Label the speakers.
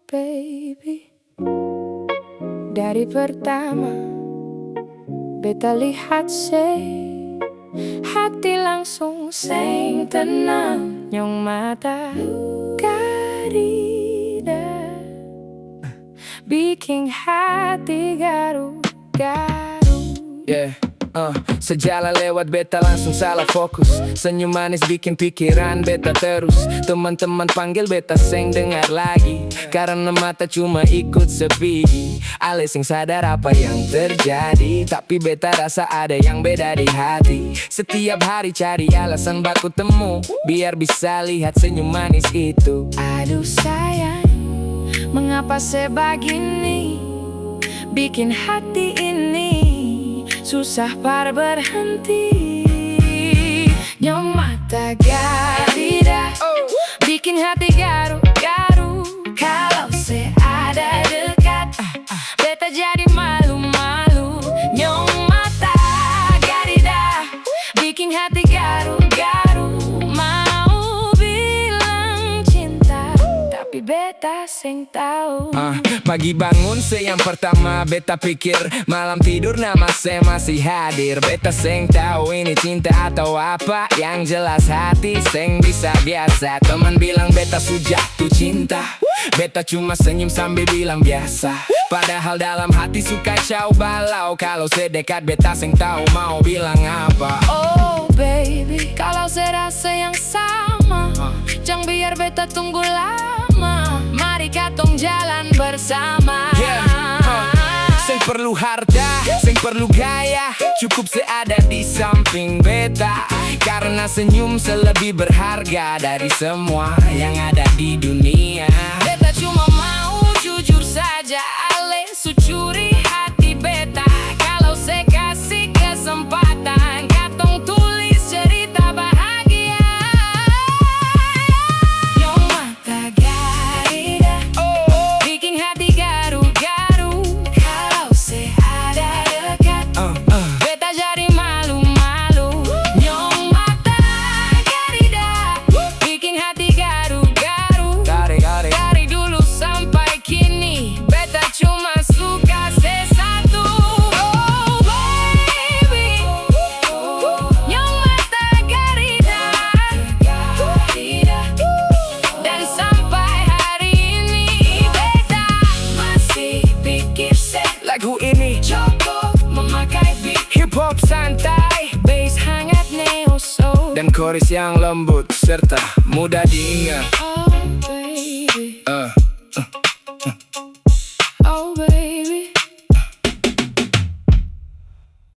Speaker 1: baby. Dari pertama beta lihat hati langsung sing tenang. Nyong mata garida bikin hati garu-garu.
Speaker 2: Sejalan lewat beta langsung salah fokus. Senyum manis bikin pikiran beta terus. Teman-teman panggil beta seng dengar lagi, karena mata cuma ikut sepigi. Ale sing sadar apa yang terjadi, tapi beta rasa ada yang beda di hati. Setiap hari cari alasan baku temu, biar bisa lihat senyum manis itu.
Speaker 1: Aduh sayang, mengapa sebegini, bikin hati ini susah par berhenti. Nyong mata garida bikin hati garu-garu. Kalau seada dekat, beta jadi malu-malu. Nyong mata garida bikin hati garu-garu. Mau bilang cinta, tapi beta seng tahu.
Speaker 2: Pagi bangun yang pertama beta pikir, malam tidur nama saya masih hadir. Beta seng tahu ini cinta atau apa, yang jelas hati seng bisa biasa. Teman bilang beta sudah jatuh cinta, beta cuma senyum sambil bilang biasa. Padahal dalam hati suka kacau balau. Kalau sedekat beta seng tahu mau bilang apa.
Speaker 1: Oh baby, kalau saya rasa yang sama, jangan biar beta tunggu lama. Mari katong jalan bersama.
Speaker 2: Seng perlu harta, seng perlu gaya, cukup seada di samping beta. Karena senyum selebih berharga dari semua yang ada di dunia.
Speaker 1: Beta cuma mau jujur saja, ale sucuri hati beta. Kalau saya kasih kesempatan, katong tulis cerita bahagia. Nyong mata garida bikin hati garu-garu. Kalau saya ada dekat, beta jadi malu-malu. Nyong mata garida bikin hati garu-garu. Dari dulu sampai kini, beta cuma suka sesatu. Oh baby, nyong mata garida. Dan sampai hari ini, beta masih pikir
Speaker 2: Lagu ini
Speaker 1: cukup memakai beat
Speaker 2: hip hop santai,
Speaker 1: bass hangat neo soul.
Speaker 2: dan chorus yang lembut serta mudah diingat.
Speaker 1: Oh baby, oh baby.